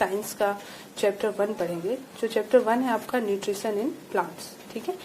Science का chapter 1 पढ़ेंगे। जो चैप्टर 1 है आपका न्यूट्रिशन इन प्लांट्स, ठीक है।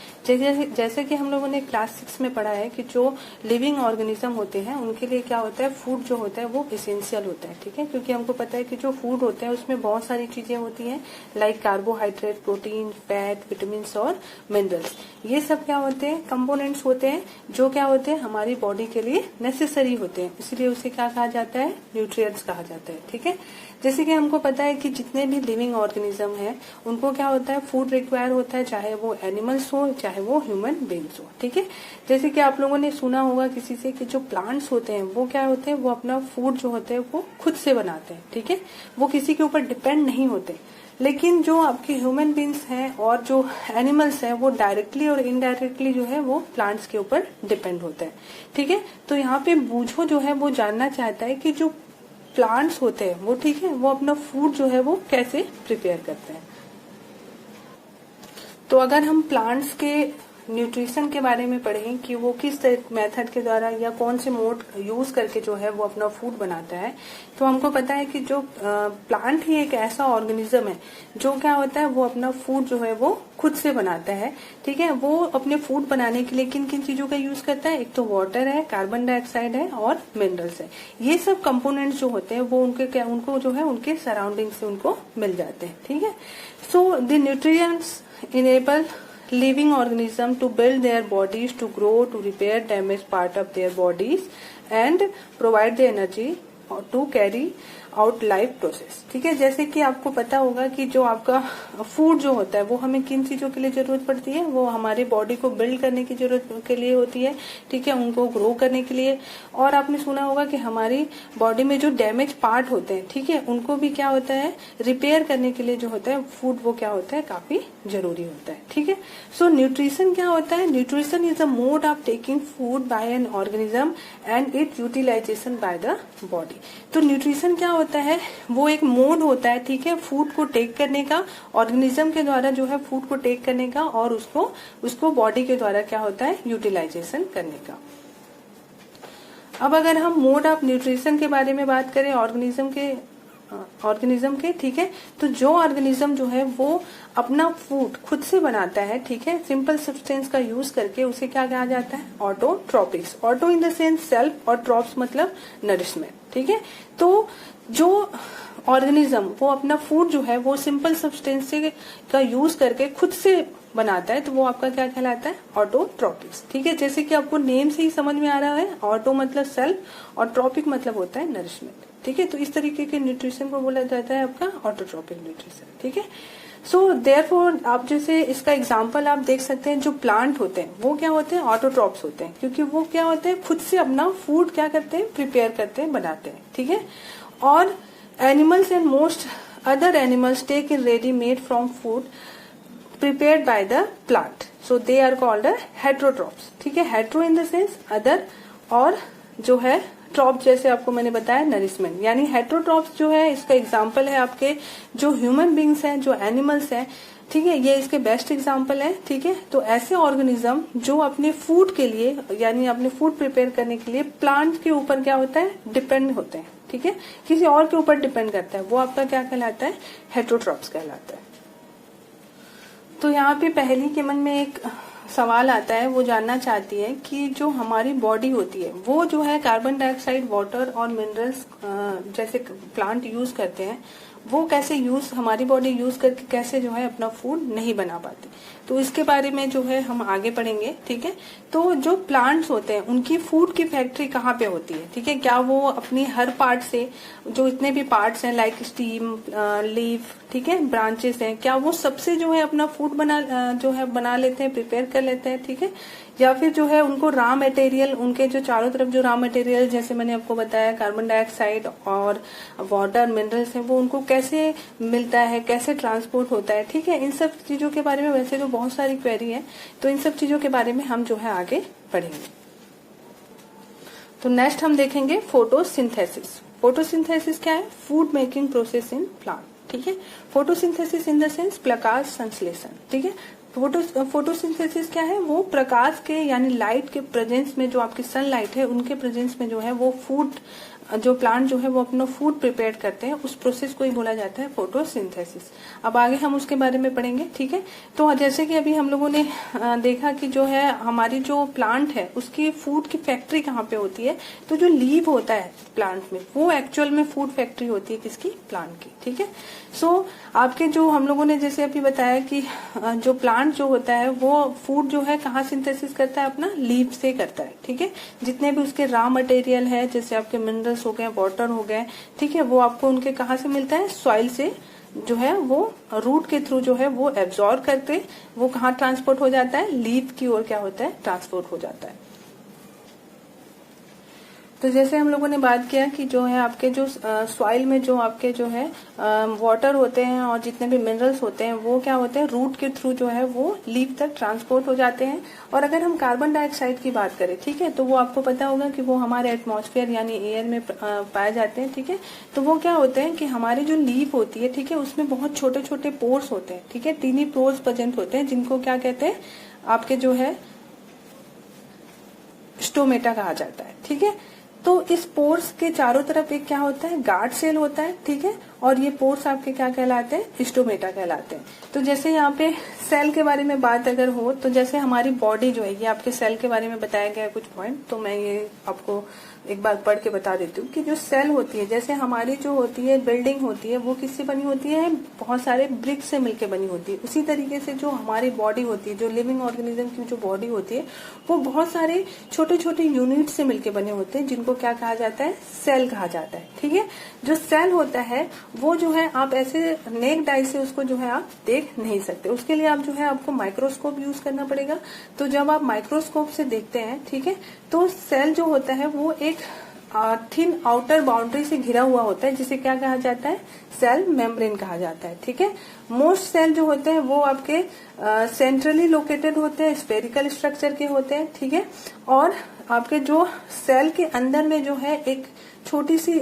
जैसे कि हम लोगों ने क्लास 6 में पढ़ा है कि जो लिविंग ऑर्गेनिज्म होते हैं उनके लिए क्या होता है, फूड जो होता है वो एसेंशियल होता है, ठीक है। क्योंकि हमको पता है कि जो फूड होता है उसमें बहुत सारी चीजें होती हैं, like carbohydrate, protein, fat, vitamin और मिनरल्स। ये सब क्या होते हैं, कंपोनेंट्स होते हैं जो क्या होते हैं हमारी बॉडी के लिए नेसेसरी होते हैं, इसलिए उसे क्या कहा जाता है, न्यूट्रिएंट्स कहा जाता है, ठीक है। जैसे कि हमको पता है कि जितने भी लिविंग ऑर्गेनिज्म है उनको क्या होता है, फूड रिक्वायर होता है, चाहे वो एनिमल्स हो चाहे वो ह्यूमन बींग्स हो, ठीक है। जैसे कि आप लोगों ने सुना होगा किसी से कि जो प्लांट्स होते हैं वो क्या होते हैं, वो अपना फूड जो होते हैं वो खुद से बनाते हैं, ठीक है। वो किसी के ऊपर डिपेंड नहीं होते। लेकिन जो आपके ह्यूमन बींग्स हैं और जो एनिमल्स हैं वो डायरेक्टली और इनडायरेक्टली जो है वो प्लांट्स के ऊपर डिपेंड होता है, ठीक है। तो यहाँ पे बूझो जो है वो जानना चाहता है कि जो प्लांट्स होते हैं वो, ठीक है, वो अपना फूड जो है वो कैसे प्रिपेयर करते हैं। तो अगर हम प्लांट्स के न्यूट्रिशन के बारे में पढ़ें कि वो किस मेथड के द्वारा या कौन से मोड यूज करके जो है वो अपना फूड बनाता है, तो हमको पता है कि जो प्लांट ही एक ऐसा ऑर्गेनिज्म है जो क्या होता है, वो अपना फूड जो है वो खुद से बनाता है, ठीक है। वो अपने फूड बनाने के लिए किन किन चीजों का यूज करता है, एक तो वाटर है, कार्बन डाइऑक्साइड है और मिनरल्स है। ये सब कंपोनेंट्स जो होते हैं वो उनको जो है उनके सराउंडिंग से उनको मिल जाते हैं, ठीक है। So the nutrients enable living organism to build their bodies, to grow, to repair damaged part of their bodies and provide the energy to carry out life process, ठीक है। जैसे कि आपको पता होगा कि जो आपका फूड जो होता है वो हमें किन चीजों के लिए जरूरत पड़ती है, वो हमारी बॉडी को बिल्ड करने की जरूरत के लिए होती है, ठीक है, उनको ग्रो करने के लिए। और आपने सुना होगा कि हमारी बॉडी में जो डैमेज पार्ट होते हैं, ठीक है, उनको भी क्या होता है, रिपेयर करने के लिए जो होता है फूड वो क्या होता है, काफी जरूरी होता है, ठीक है। सो न्यूट्रिशन क्या होता है, nutrition is a mode of taking food by an organism and it utilization by the body. तो न्यूट्रिशन क्या होता है, वो एक मोड होता है, ठीक है, फूड को टेक करने का, ऑर्गेनिज्म के द्वारा जो है फूड को टेक करने का और उसको बॉडी के द्वारा क्या होता है, यूटिलाइजेशन करने का। अब अगर हम मोड ऑफ न्यूट्रिशन के बारे में बात करें ऑर्गेनिज्म के, ठीक है, तो जो ऑर्गेनिज्म जो है वो अपना फूड खुद से बनाता है, ठीक है, सिंपल सब्सटेंस का यूज करके, उसे क्या कहा जाता है, autotrophics. Auto in the sense self और ट्रॉप्स मतलब नरिशमेंट, ठीक है। तो जो ऑर्गेनिज्म वो अपना फूड जो है वो सिंपल सब्सटेंस का यूज करके खुद से बनाता है, तो वो आपका क्या कहलाता है, ऑटोट्रॉपिक्स, ठीक है। जैसे कि आपको नेम से ही समझ में आ रहा है, ऑटो मतलब सेल्फ और ट्रॉपिक मतलब होता है नरिशमेंट, ठीक है। तो इस तरीके के न्यूट्रिशन को बोला जाता है आपका ऑटोट्रॉपिक न्यूट्रिशन, ठीक है। सो देयरफॉर आप जैसे इसका एग्जांपल आप देख सकते हैं, जो प्लांट होते हैं वो क्या होते हैं, ऑटोट्रॉप्स होते हैं, क्योंकि वो क्या होते हैं, खुद से अपना फूड क्या करते हैं, प्रिपेयर करते हैं, बनाते हैं, ठीक है। और animals and most other animals take in ready made from food prepared by the plant, so they are called heterotrophs, ठीक है। Hetero in the sense other, और जो है ट्रॉप जैसे आपको मैंने बताया नरिशमेंट, यानी हेट्रोट्रॉप्स जो है इसका एग्जांपल है आपके जो ह्यूमन बींग्स हैं, जो एनिमल्स हैं, ठीक है, ये इसके बेस्ट एग्जांपल है, ठीक है। तो ऐसे ऑर्गेनिज्म जो अपने फूड के लिए यानी अपने फूड प्रिपेयर करने के लिए प्लांट के ऊपर क्या होता है, डिपेंड होते हैं, ठीक है, किसी और के ऊपर डिपेंड करता है, वो आपका क्या कहलाता है, हेट्रोट्रॉप्स कहलाता है। तो यहाँ पे पहली के मन में एक सवाल आता है, वो जानना चाहती है कि जो हमारी बॉडी होती है वो जो है कार्बन डाइऑक्साइड, वाटर और मिनरल्स जैसे प्लांट यूज करते हैं, वो कैसे हमारी बॉडी यूज करके कैसे जो है अपना फूड नहीं बना पाती। तो इसके बारे में जो है हम आगे पढ़ेंगे, ठीक है। तो जो प्लांट्स होते हैं उनकी फूड की फैक्ट्री कहाँ पे होती है, ठीक है, क्या वो अपनी हर पार्ट से, जो इतने भी पार्ट्स हैं लाइक स्टीम, लीफ, ठीक है, ब्रांचेस हैं, क्या वो सबसे जो है अपना फूड बना लेते हैं, प्रिपेयर कर लेते हैं, ठीक है, या फिर जो है उनको रॉ मटेरियल, उनके जो चारों तरफ जो रॉ मटेरियल जैसे मैंने आपको बताया कार्बन डाइऑक्साइड और वाटर मिनरल्स हैं, वो उनको कैसे मिलता है, कैसे ट्रांसपोर्ट होता है, ठीक है। इन सब चीजों के बारे में वैसे तो बहुत सारी क्वेरी है, तो इन सब चीजों के बारे में हम जो है आगे पढ़ेंगे। तो नेक्स्ट हम देखेंगे फोटोसिंथेसिस। फोटोसिंथेसिस क्या है, food making process in plant, ठीक है। फोटोसिंथेसिस इन द सेंस प्रकाश संश्लेषण, ठीक है। फोटोसिंथेसिस क्या है, वो प्रकाश के यानी लाइट के प्रेजेंस में, जो आपकी सनलाइट है उनके प्रेजेंस में जो है वो फूड जो प्लांट जो है वो अपना फूड प्रिपेयर करते हैं, उस प्रोसेस को ही बोला जाता है फोटोसिंथेसिस। अब आगे हम उसके बारे में पढ़ेंगे, ठीक है। तो जैसे कि अभी हम लोगों ने देखा कि जो है हमारी जो प्लांट है उसकी फूड की फैक्ट्री कहाँ पे होती है, तो जो लीव होता है प्लांट में वो एक्चुअल में फूड फैक्ट्री होती है किसकी, प्लांट की, ठीक है। सो आपके जो हम लोगों ने जैसे अभी बताया कि जो प्लांट जो होता है वो फूड जो है कहाँ सिंथेसिस करता है, अपना लीव से करता है, ठीक है। जितने भी उसके रॉ मटेरियल है, जैसे आपके मिनरल्स हो गए, वाटर हो गए, ठीक है, वो आपको उनके कहाँ से मिलता है, सॉइल से जो है वो रूट के थ्रू जो है वो एब्जॉर्ब करके वो कहाँ ट्रांसपोर्ट हो जाता है, लीव की ओर क्या होता है, ट्रांसपोर्ट हो जाता है। तो जैसे हम लोगों ने बात किया कि जो है आपके जो सॉइल में जो आपके जो है वाटर होते हैं और जितने भी मिनरल्स होते हैं वो क्या होते हैं, रूट के थ्रू जो है वो लीव तक ट्रांसपोर्ट हो जाते हैं। और अगर हम कार्बन डाइऑक्साइड की बात करें, ठीक है, तो वो आपको पता होगा कि वो हमारे एटमॉस्फेयर यानी एयर में पाए जाते हैं, ठीक है। तो वो क्या होते हैं कि हमारी जो लीव होती है, ठीक है, उसमें बहुत छोटे छोटे पोर्स होते हैं, ठीक है, टीनी पोर्स प्रेजेंट होते हैं, जिनको क्या कहते हैं, आपके जो है स्टोमेटा कहा जाता है, ठीक है। तो इस पोर्स के चारों तरफ एक क्या होता है, गार्ड सेल होता है, ठीक है, और ये पोर्स आपके क्या कहलाते हैं, स्टोमेटा कहलाते हैं। तो जैसे यहाँ पे सेल के बारे में बात अगर हो, तो जैसे हमारी बॉडी जो है, ये आपके सेल के बारे में बताया गया है कुछ पॉइंट, तो मैं ये आपको एक बार पढ़ के बता देती हूँ कि जो सेल होती है, जैसे हमारी जो होती है बिल्डिंग होती है, वो किससे बनी होती है, बहुत सारे ब्रिक से मिलकर बनी होती है। उसी तरीके से जो हमारी बॉडी होती है, जो लिविंग ऑर्गेनिज्म की जो बॉडी होती है, वो बहुत सारे छोटे छोटे यूनिट से मिलकर बने होते हैं, जिनको क्या कहा जाता है, सेल कहा जाता है, ठीक है। जो सेल होता है वो जो है आप ऐसे नेक डाई से उसको जो है आप देख नहीं सकते, उसके लिए आप जो है आपको माइक्रोस्कोप यूज करना पड़ेगा। तो जब आप माइक्रोस्कोप से देखते हैं, ठीक है, तो सेल जो होता है वो एक थिन आउटर बाउंड्री से घिरा हुआ होता है, जिसे क्या कहा जाता है, सेल मेम्ब्रेन कहा जाता है, ठीक है। मोस्ट सेल जो होते हैं वो आपके सेंट्रली लोकेटेड होते हैं, स्फेरिकल स्ट्रक्चर के होते हैं, ठीक है। और आपके जो सेल के अंदर में जो है एक छोटी सी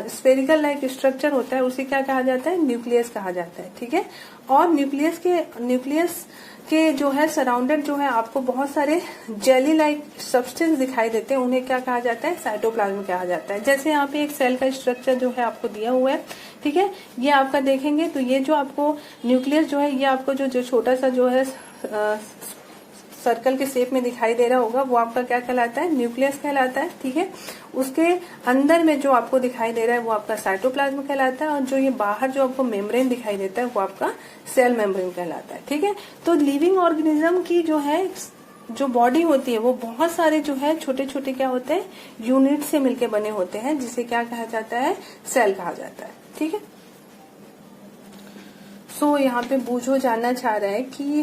स्फेरिकल लाइक स्ट्रक्चर होता है, उसे क्या कहा जाता है, न्यूक्लियस कहा जाता है, ठीक है। और न्यूक्लियस के जो है सराउंडेड जो है आपको बहुत सारे जेली लाइक सब्सटेंस दिखाई देते हैं, उन्हें क्या कहा जाता है, साइटोप्लाज्म कहा जाता है। जैसे यहाँ पे एक सेल का स्ट्रक्चर जो है आपको दिया हुआ है, ठीक है, ये आपका देखेंगे तो ये जो आपको न्यूक्लियस जो है, ये आपको जो छोटा सा जो है सर्कल के शेप में दिखाई दे रहा होगा, वो आपका क्या कहलाता है, न्यूक्लियस कहलाता है, ठीक है। उसके अंदर में जो आपको दिखाई दे रहा है वो आपका साइटोप्लाज्म कहलाता है, और जो ये बाहर जो आपको मेम्ब्रेन दिखाई देता है वो आपका सेल मेम्ब्रेन कहलाता है, ठीक है। तो लिविंग ऑर्गेनिज्म की जो है जो बॉडी होती है वो बहुत सारे जो है छोटे छोटे क्या होते हैं, यूनिट से मिलके बने होते हैं, जिसे क्या कहा जाता है, सेल कहा जाता है, ठीक है। सो यहाँ पे बूझो जानना चाह रहा है कि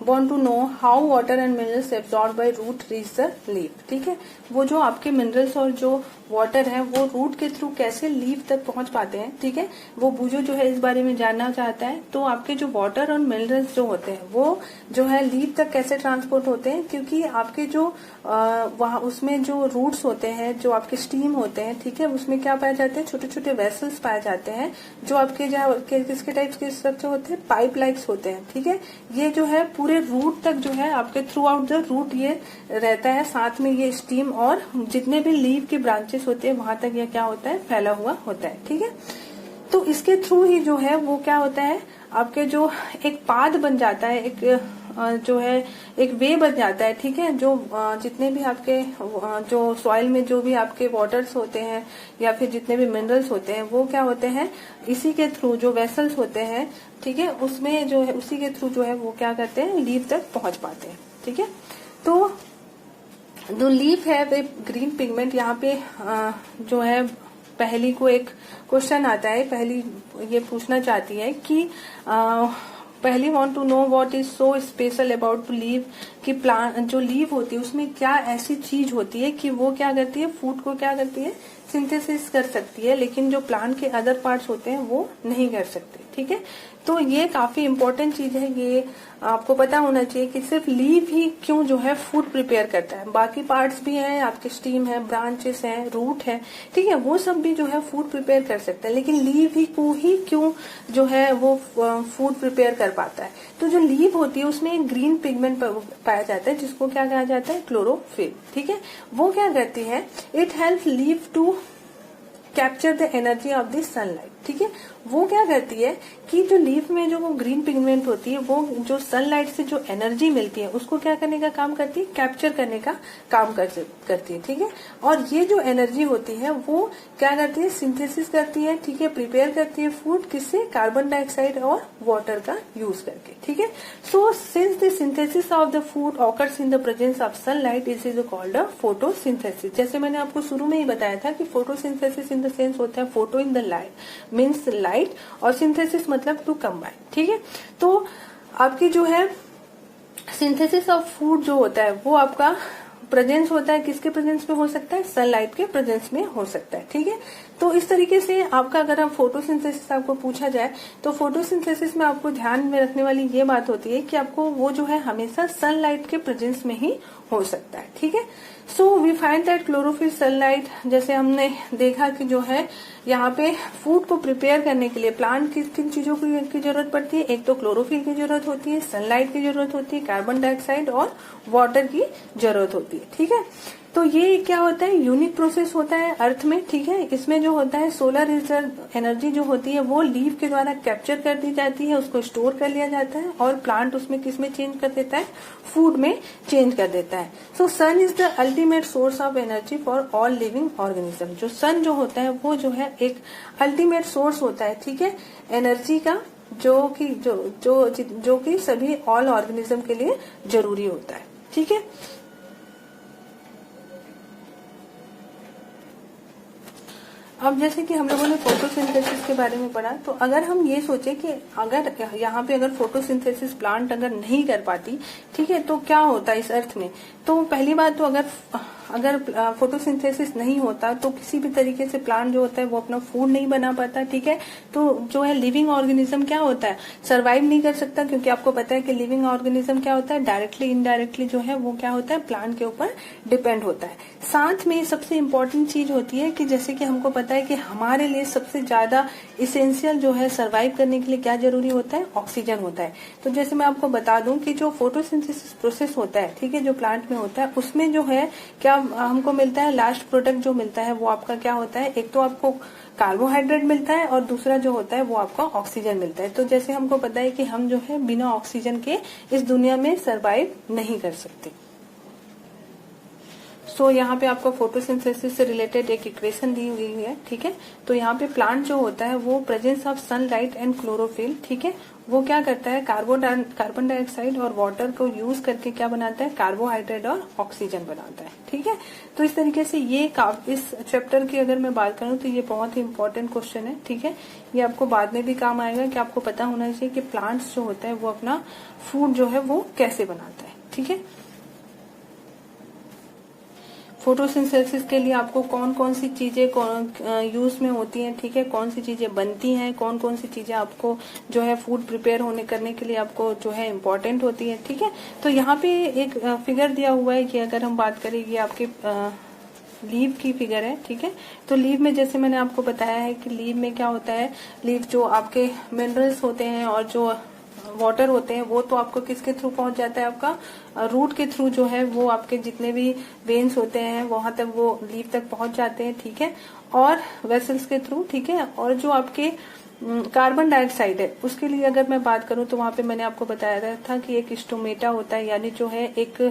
want to know how water and minerals absorb by root reach the leaf, ठीक है। वो जो आपके मिनरल्स और जो वाटर है वो रूट के थ्रू कैसे लीफ तक पहुंच पाते हैं, ठीक है, वो बूझो जो है इस बारे में जानना चाहता है। तो आपके जो वाटर और मिनरल्स जो होते हैं वो जो है लीफ तक कैसे ट्रांसपोर्ट होते हैं, क्योंकि आपके जो वहाँ उसमें जो रूट्स होते हैं, जो आपके स्टीम होते हैं, ठीक है, उसमें क्या पाए जाते हैं, छोटे छोटे वेसल्स पाए जाते हैं, जो आपके किसके टाइप्स के स्ट्रक्चर होते हैं, पाइप लाइक्स होते हैं, ठीक है। ये जो है पूरे रूट तक जो है आपके थ्रू आउट द रूट ये रहता है, साथ में ये स्टीम और जितने भी लीफ के ब्रांचेस होते हैं वहां तक ये क्या होता है, फैला हुआ होता है, ठीक है। तो इसके थ्रू ही जो है वो क्या होता है, आपके जो एक पाथ बन जाता है, एक जो है एक वे बन जाता है, ठीक है। जो जितने भी आपके जो सॉइल में जो भी आपके वाटर्स होते हैं या फिर जितने भी मिनरल्स होते हैं वो क्या होते हैं, इसी के थ्रू जो वेसल्स होते हैं, ठीक है, उसमें जो है उसी के थ्रू जो है वो क्या करते हैं, लीफ तक पहुंच पाते हैं, ठीक है। तो जो लीफ है वे ग्रीन पिगमेंट, यहाँ पे जो है पहली को एक क्वेश्चन आता है, पहली ये पूछना चाहती है कि पहली want to know what is so special about leave, कि प्लांट जो लीव होती है उसमें क्या ऐसी चीज होती है कि वो क्या करती है, फूड को क्या करती है, सिंथेसिस कर सकती है, लेकिन जो प्लांट के अदर पार्ट्स होते हैं वो नहीं कर सकते, ठीक है। तो ये काफी इम्पोर्टेंट चीज है, ये आपको पता होना चाहिए कि सिर्फ लीव ही क्यों जो है फूड प्रिपेयर करता है, बाकी पार्ट्स भी हैं, आपके स्टीम है, ब्रांचेस हैं, रूट है, ठीक है, वो सब भी जो है फूड प्रिपेयर कर सकते हैं, लेकिन लीव ही को ही क्यों जो है वो फूड प्रिपेयर कर पाता है। तो जो लीव होती है उसमें एक ग्रीन पिगमेंट पाया जाता है, जिसको क्या कहा जाता है, क्लोरोफिल, ठीक है। वो क्या करती है, it help leave to capture the energy of the sunlight. ठीक है, वो क्या करती है कि जो लीफ में जो वो ग्रीन पिगमेंट होती है, वो जो सनलाइट से जो एनर्जी मिलती है उसको क्या करने का काम करती है, कैप्चर करने का काम करती है। ठीक है, और ये जो एनर्जी होती है वो क्या करती है, सिंथेसिस करती है। ठीक है, प्रिपेयर करती है फूड, किससे, कार्बन डाइऑक्साइड और वाटर का यूज करके। ठीक है, so since the synthesis of the food occurs in the presence of sunlight, it is called a photosynthesis. जैसे मैंने आपको शुरू में ही बताया था कि फोटोसिंथेसिस इन द सेंस होता है photo in the light means light, और सिंथेसिस मतलब टू कंबाइन। ठीक है, तो आपकी जो है सिंथेसिस ऑफ फूड जो होता है वो आपका प्रेजेंस होता है, किसके प्रेजेंस में हो सकता है, सनलाइट के प्रेजेंस में हो सकता है। ठीक है, तो इस तरीके से आपका अगर हम फोटोसिंथेसिस आपको पूछा जाए तो फोटोसिंथेसिस में आपको ध्यान में रखने वाली ये बात होती है कि आपको वो जो है हमेशा सनलाइट के प्रेजेंस में ही हो सकता है। ठीक है, so we find that chlorophyll sunlight, जैसे हमने देखा कि जो है यहाँ पे फूड को प्रिपेयर करने के लिए प्लांट किन किन चीजों की जरूरत पड़ती है, एक तो क्लोरोफिल की जरूरत होती है, सनलाइट की जरूरत होती है, कार्बन डाइऑक्साइड और वाटर की जरूरत होती है। ठीक है, तो ये क्या होता है, यूनिक प्रोसेस होता है अर्थ में। ठीक है, इसमें जो होता है सोलर एनर्जी जो होती है वो लीफ के द्वारा कैप्चर कर दी जाती है, उसको स्टोर कर लिया जाता है और प्लांट उसमें किसमें चेंज कर देता है, फूड में चेंज कर देता है। So sun is the ultimate source of energy for all living organism. जो सन जो होता है वो जो है एक अल्टीमेट सोर्स होता है, ठीक है, एनर्जी का, जो कि सभी ऑल ऑर्गेनिज्म के लिए जरूरी होता है। ठीक है, अब जैसे कि हम लोगों ने फोटोसिंथेसिस के बारे में पढ़ा, तो अगर हम ये सोचे कि अगर यहाँ पे अगर फोटोसिंथेसिस प्लांट अगर नहीं कर पाती, ठीक है, तो क्या होता है इस अर्थ में। तो पहली बात तो अगर फोटोसिंथेसिस नहीं होता तो किसी भी तरीके से प्लांट जो होता है वो अपना फूड नहीं बना पाता। ठीक है, तो जो है लिविंग ऑर्गेनिज्म क्या होता है, सरवाइव नहीं कर सकता, क्योंकि आपको पता है कि लिविंग ऑर्गेनिज्म क्या होता है, डायरेक्टली इनडायरेक्टली जो है वो क्या होता है, प्लांट के ऊपर डिपेंड होता है। साथ में सबसे इम्पोर्टेंट चीज होती है कि जैसे कि हमको पता है कि हमारे लिए सबसे ज्यादा इसेंशियल जो है सर्वाइव करने के लिए क्या जरूरी होता है, ऑक्सीजन होता है। तो जैसे मैं आपको बता दूं कि जो फोटोसिंथेसिस प्रोसेस होता है, ठीक है, जो प्लांट में होता है, उसमें जो है क्या हमको मिलता है, लास्ट प्रोडक्ट जो मिलता है वो आपका क्या होता है, एक तो आपको कार्बोहाइड्रेट मिलता है और दूसरा जो होता है वो आपका ऑक्सीजन मिलता है। तो जैसे हमको पता है कि हम जो है बिना ऑक्सीजन के इस दुनिया में सर्वाइव नहीं कर सकते। सो यहाँ पे आपको फोटोसिंथेसिस से रिलेटेड एक इक्वेशन दी हुई है। ठीक है, तो यहाँ पे प्लांट जो होता है वो presence of sunlight and chlorophyll, ठीक है, वो क्या करता है, कार्बन डाइऑक्साइड और वाटर को यूज करके क्या बनाता है, कार्बोहाइड्रेट और ऑक्सीजन बनाता है। ठीक है, तो इस तरीके से ये इस चैप्टर की अगर मैं बात करूं तो ये बहुत ही इंपॉर्टेंट क्वेश्चन है। ठीक है, ये आपको बाद में भी काम आएगा कि आपको पता होना चाहिए कि प्लांट्स जो होता है वो अपना फूड जो है वो कैसे बनाता है। ठीक है, फोटोसिंथेसिस के लिए आपको कौन कौन सी चीजें यूज में होती हैं, ठीक है, कौन सी चीजें बनती हैं, कौन कौन सी चीजें आपको जो है फूड प्रिपेयर करने के लिए आपको जो है इम्पोर्टेंट होती है। ठीक है, तो यहाँ पे एक फिगर दिया हुआ है कि अगर हम बात करें, ये आपके लीव की फिगर है। ठीक है, तो लीव में जैसे मैंने आपको बताया है कि लीव में क्या होता है, लीव जो आपके मिनरल्स होते हैं और जो वाटर होते हैं वो तो आपको किसके थ्रू पहुंच जाता है, आपका रूट के थ्रू जो है वो आपके जितने भी वेन्स होते हैं वहां तक वो लीव तक पहुंच जाते हैं। ठीक है, और वेसल्स के थ्रू। ठीक है, और जो आपके कार्बन डाइऑक्साइड है उसके लिए अगर मैं बात करूं तो वहां पे मैंने आपको बताया था कि एक स्टोमेटा होता है, यानी जो है एक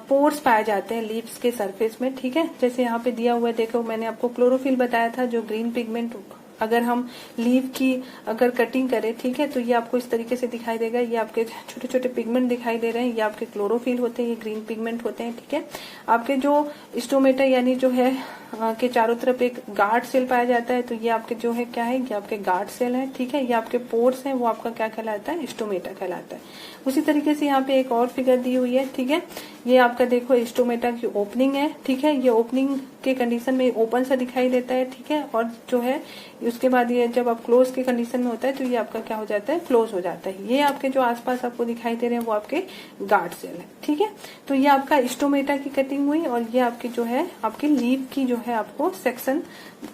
पोर्स पाए जाते हैं लीव्स के सरफेस में। ठीक है, जैसे यहाँ पे दिया हुआ है, देखो मैंने आपको क्लोरोफिल बताया था, जो ग्रीन पिगमेंट अगर हम लीव की अगर कटिंग करें, ठीक है, तो ये आपको इस तरीके से दिखाई देगा, ये आपके छोटे छोटे पिगमेंट दिखाई दे रहे हैं, ये आपके क्लोरोफिल होते हैं, ये ग्रीन पिगमेंट होते हैं। ठीक है, आपके जो स्टोमेटा यानी जो है के चारों तरफ एक गार्ड सेल पाया जाता है, तो ये आपके जो है क्या है, ये आपके गार्ड सेल है। ठीक है, ये आपके पोर्स हैं, वो आपका क्या कहलाता है, स्टोमेटा कहलाता है। उसी तरीके से यहाँ पे एक और फिगर दी हुई है। ठीक है, ये आपका देखो स्टोमेटा की ओपनिंग है। ठीक है, ये ओपनिंग के कंडीशन में ओपन सा दिखाई देता है। ठीक है, और जो है उसके बाद ये जब आप क्लोज के कंडीशन में होता है तो ये आपका क्या हो जाता है, क्लोज हो जाता है। ये आपके जो आसपास आपको दिखाई दे रहे हैं वो आपके गार्ड सेल है। ठीक है, तो ये आपका स्टोमेटा की कटिंग हुई और ये आपकी जो है आपकी लीव की जो है आपको सेक्शन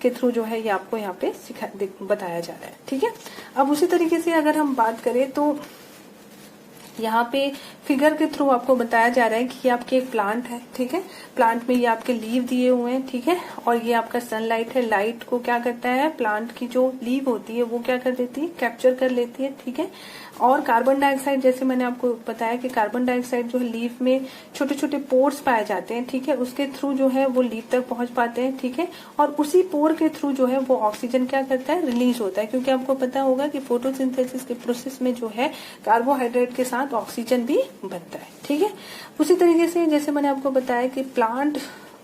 के थ्रू जो है ये आपको यहाँ पे बताया जा रहा है। ठीक है, अब उसी तरीके से अगर हम बात करें तो यहाँ पे फिगर के थ्रू आपको बताया जा रहा है कि ये आपके एक प्लांट है, ठीक है। प्लांट में ये आपके लीव दिए हुए हैं, ठीक है, और ये आपका सनलाइट है। लाइट को क्या करता है, प्लांट की जो लीव होती है वो क्या कर देती है, कैप्चर कर लेती है, ठीक है। और कार्बन डाइऑक्साइड, जैसे मैंने आपको बताया कि कार्बन डाइऑक्साइड जो है लीव में छोटे छोटे पोर्स पाए जाते हैं, ठीक है, उसके थ्रू जो है वो लीव तक पहुंच पाते हैं, ठीक है। और उसी पोर के थ्रू जो है वो ऑक्सीजन क्या करता है, रिलीज होता है, क्योंकि आपको पता होगा कि फोटोसिंथेसिस के प्रोसेस में जो है कार्बोहाइड्रेट के साथ ऑक्सीजन भी बनता है, ठीक है। उसी तरीके से जैसे मैंने आपको बताया कि प्लांट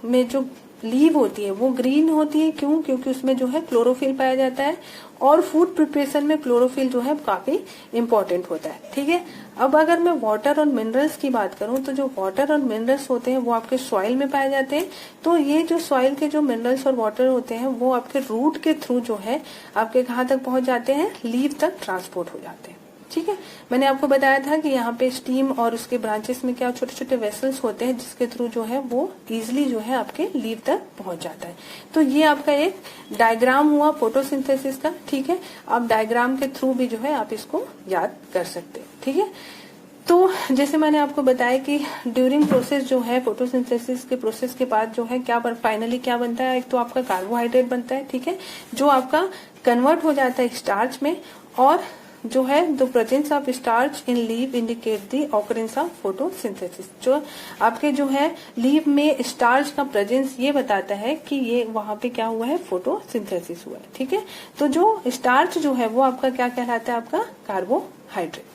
में जो लीव होती है वो ग्रीन होती है, क्यों, क्योंकि उसमें जो है क्लोरोफिल पाया जाता है, और फूड प्रिपरेशन में क्लोरोफिल जो है काफी इंपॉर्टेंट होता है, ठीक है। अब अगर मैं वाटर और मिनरल्स की बात करूं, तो जो वाटर और मिनरल्स होते हैं वो आपके सॉइल में पाए जाते हैं। तो ये जो सॉइल के जो मिनरल्स और वाटर होते हैं वो आपके रूट के थ्रू जो है आपके कहाँ तक पहुंच जाते हैं, लीव तक ट्रांसपोर्ट हो जाते हैं, ठीक है। मैंने आपको बताया था कि यहाँ पे स्टीम और उसके ब्रांचेस में क्या छोटे छोटे वेसल्स होते हैं, जिसके थ्रू जो है वो इजिली जो है आपके लीव तक पहुंच जाता है। तो ये आपका एक डायग्राम हुआ फोटोसिंथेसिस का, ठीक है। आप डायग्राम के थ्रू भी जो है आप इसको याद कर सकते हैं, ठीक है। तो जैसे मैंने आपको बताया कि ड्यूरिंग प्रोसेस जो है फोटोसिंथेसिस के प्रोसेस के बाद जो है क्या फाइनली क्या बनता है, एक तो आपका कार्बोहाइड्रेट बनता है, ठीक है, जो आपका कन्वर्ट हो जाता है स्टार्च में, और जो है the presence of starch in leave indicate the occurrence of photosynthesis. जो आपके जो है लीव में स्टार्च का प्रेजेंस ये बताता है कि ये वहां पे क्या हुआ है, फोटोसिंथेसिस हुआ है, ठीक है। तो जो स्टार्च जो है वो आपका क्या कहलाता है, आपका कार्बोहाइड्रेट।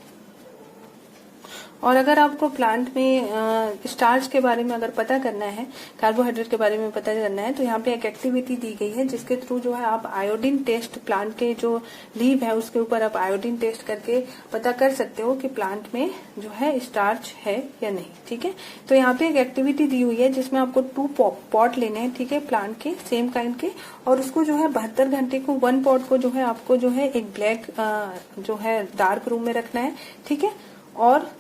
और अगर आपको प्लांट में स्टार्च के बारे में अगर पता करना है, कार्बोहाइड्रेट के बारे में पता करना है, तो यहाँ पे एक एक्टिविटी दी गई है जिसके थ्रू जो है आप आयोडीन टेस्ट, प्लांट के जो लीव है उसके ऊपर आप आयोडीन टेस्ट करके पता कर सकते हो कि प्लांट में जो है स्टार्च है या नहीं, ठीक है। तो यहाँ पे एक एक्टिविटी दी हुई है जिसमें आपको 2 पॉट लेने हैं, ठीक है, प्लांट के सेम काइंड के, और उसको जो है 72 घंटे को 1 पॉट को जो है आपको जो है एक ब्लैक जो है डार्क रूम में रखना है, ठीक है, और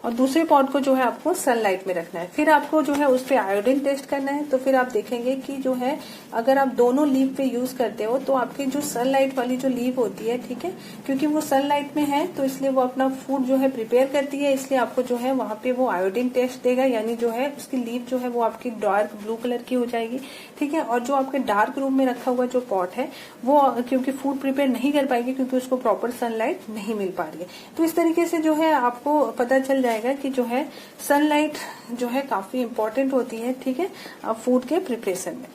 दूसरे पॉट को जो है आपको सनलाइट में रखना है। फिर आपको जो है उस पे आयोडीन टेस्ट करना है। तो फिर आप देखेंगे कि जो है अगर आप दोनों लीव पे यूज करते हो तो आपकी जो सनलाइट वाली जो लीव होती है, ठीक है, क्योंकि वो सनलाइट में है तो इसलिए वो अपना फूड जो है प्रिपेयर करती है, इसलिए आपको जो है वहां पे वो आयोडीन टेस्ट देगा, यानी जो है उसकी लीव जो है वो आपकी डार्क ब्लू कलर की हो जाएगी, ठीक है। और जो आपके डार्क रूम में रखा हुआ जो पॉट है वो क्योंकि फूड प्रिपेयर नहीं कर पाएगी, क्योंकि उसको प्रॉपर सनलाइट नहीं मिल पा रही है। तो इस तरीके से जो है आपको पता चल जाएगा कि जो है सनलाइट जो है काफी इंपॉर्टेंट होती है, ठीक है, फूड के प्रिपरेशन में।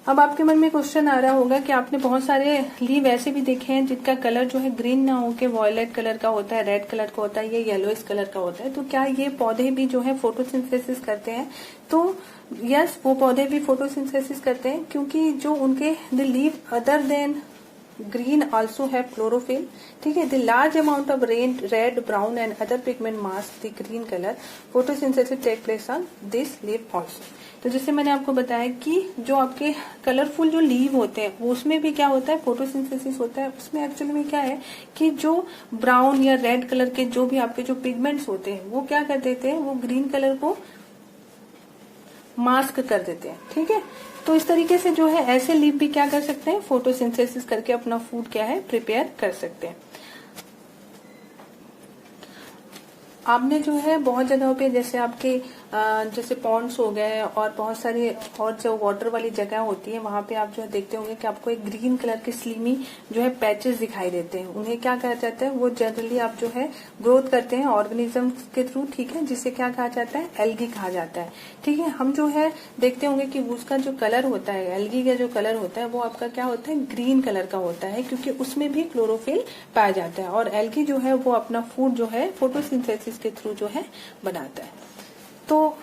अब आपके मन में क्वेश्चन आ रहा होगा कि आपने बहुत सारे लीव ऐसे भी देखे हैं जिनका कलर जो है ग्रीन ना होके वॉयलेट कलर का होता है, रेड कलर का होता है, ये येलोइश कलर का होता है। तो क्या ये पौधे भी जो है फोटोसिंथेसिस करते हैं? तो यस, वो पौधे भी फोटोसिंथेसिस करते हैं, क्योंकि जो उनके the leave other than green also have chlorophyll, ठीक है। The large amount of red, brown and other pigment mask the green color. Photosynthesis take place on this leaf also. तो जैसे मैंने आपको बताया कि जो आपके कलरफुल जो लीव होते हैं वो उसमें भी क्या होता है, फोटोसिंथेसिस होता है। उसमें एक्चुअली में क्या है कि जो ब्राउन या रेड कलर के जो भी आपके जो पिगमेंट्स होते हैं वो क्या कर देते हैं, वो ग्रीन कलर को मास्क कर देते हैं, ठीक है। तो इस तरीके से जो है ऐसे लीफ भी क्या कर सकते हैं, फोटोसिंथेसिस करके अपना फूड क्या है, प्रिपेयर कर सकते हैं। आपने जो है बहुत जगहों पे जैसे आपके जैसे पॉन्ड्स हो गए और बहुत सारी और जो वाटर वाली जगह होती है वहां पे आप जो है देखते होंगे कि आपको एक ग्रीन कलर के स्लीमी जो है पैचेस दिखाई देते हैं। उन्हें क्या कहा जाता है, वो जनरली आप जो है ग्रोथ करते हैं ऑर्गेनिज्म के थ्रू, ठीक है, जिसे क्या कहा जाता है, एल्गी कहा जाता है, ठीक है। हम जो है देखते होंगे कि उसका जो कलर होता है, एल्गी का जो कलर होता है वो आपका क्या होता है, ग्रीन कलर का होता है, क्योंकि उसमें भी क्लोरोफिल पाया जाता है। और एल्गी जो है वो अपना फूड जो है फोटोसिंथेसिस के थ्रू जो है बनाता है। तो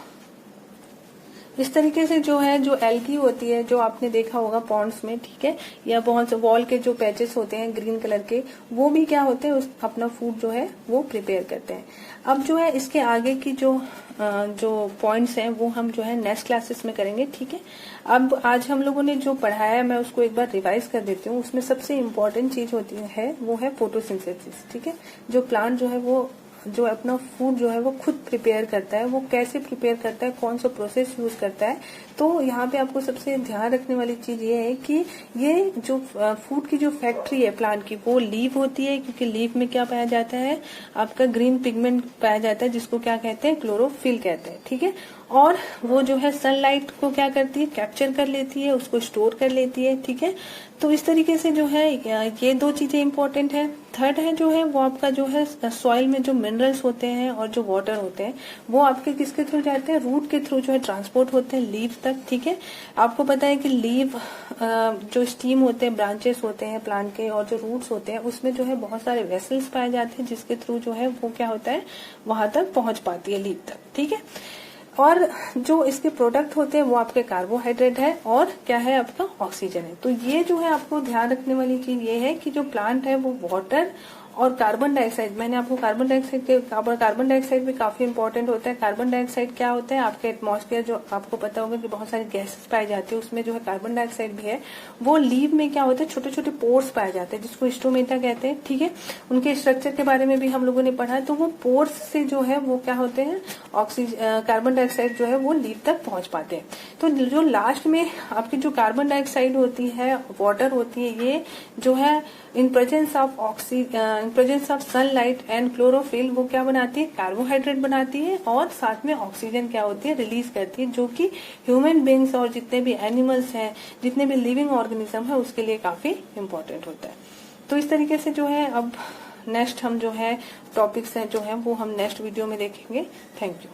इस तरीके से जो है जो एल्गी होती है, जो आपने देखा होगा पॉन्ड्स में, ठीक है, या बहुत से वॉल के जो पैचेस होते हैं ग्रीन कलर के, वो भी क्या होते हैं, अपना फूड जो है वो प्रिपेयर करते हैं। अब जो है इसके आगे की जो पॉइंट्स हैं वो हम जो है नेक्स्ट क्लासेस में करेंगे, ठीक है। अब आज हम लोगों ने जो पढ़ाया है मैं उसको एक बार रिवाइज कर देती हूँ। उसमें सबसे इम्पोर्टेंट चीज होती है वो है फोटोसिंथेसिस, ठीक है। जो प्लांट जो है वो जो अपना फूड जो है वो खुद प्रिपेयर करता है, वो कैसे प्रिपेयर करता है, कौन सा प्रोसेस यूज करता है। तो यहाँ पे आपको सबसे ध्यान रखने वाली चीज ये है कि ये जो फूड की जो फैक्ट्री है प्लांट की, वो लीफ होती है, क्योंकि लीफ में क्या पाया जाता है, आपका ग्रीन पिगमेंट पाया जाता है, जिसको क्या कहते हैं, क्लोरोफिल कहते हैं, ठीक है। और वो जो है सनलाइट को क्या करती है, कैप्चर कर लेती है, उसको स्टोर कर लेती है, ठीक है। तो इस तरीके से जो है ये दो चीजें इंपॉर्टेंट है। थर्ड है जो है वो आपका जो है सॉइल में जो मिनरल्स होते हैं और जो वाटर होते हैं वो आपके किसके थ्रू जाते हैं, रूट के थ्रू जो है ट्रांसपोर्ट होते हैं लीव तक, ठीक है। आपको पता है कि लीव जो स्टीम होते हैं, ब्रांचेस होते हैं प्लांट के, और जो रूट्स होते हैं उसमें जो है बहुत सारे वेसल्स पाए जाते हैं, जिसके थ्रू जो है वो क्या होता है, वहां तक पहुंच पाती है लीव तक, ठीक है। और जो इसके प्रोडक्ट होते हैं वो आपके कार्बोहाइड्रेट है और क्या है, आपका ऑक्सीजन है। तो ये जो है आपको ध्यान रखने वाली चीज ये है कि जो प्लांट है वो वाटर और कार्बन डाइऑक्साइड, मैंने आपको कार्बन डाइऑक्साइड भी काफी इंपॉर्टेंट होता है। कार्बन डाइऑक्साइड क्या होता है, आपके एटमॉस्फेयर जो आपको पता होगा कि बहुत सारी गैसेस पाई जाती है, उसमें जो है कार्बन डाइऑक्साइड भी है। वो लीव में क्या होता है, छोटे छोटे पोर्स पाए जाते हैं, जिसको स्टोमेटा कहते हैं, ठीक है। उनके स्ट्रक्चर के बारे में भी हम लोगों ने पढ़ा है। तो वो पोर्स से जो है वो क्या होते हैं, कार्बन डाइऑक्साइड जो है वो लीव तक पहुंच पाते हैं। तो जो लास्ट में आपकी जो कार्बन डाइऑक्साइड होती है, वाटर होती है, ये जो है in presence of sunlight and chlorophyll वो क्या बनाती है, कार्बोहाइड्रेट बनाती है, और साथ में ऑक्सीजन क्या होती है, रिलीज करती है, जो कि ह्यूमन बींग्स और जितने भी एनिमल्स हैं, जितने भी लिविंग ऑर्गेनिज्म है, उसके लिए काफी इम्पोर्टेंट होता है। तो इस तरीके से जो है अब नेक्स्ट हम जो है टॉपिक्स हैं जो है वो हम नेक्स्ट वीडियो में देखेंगे। Thank you.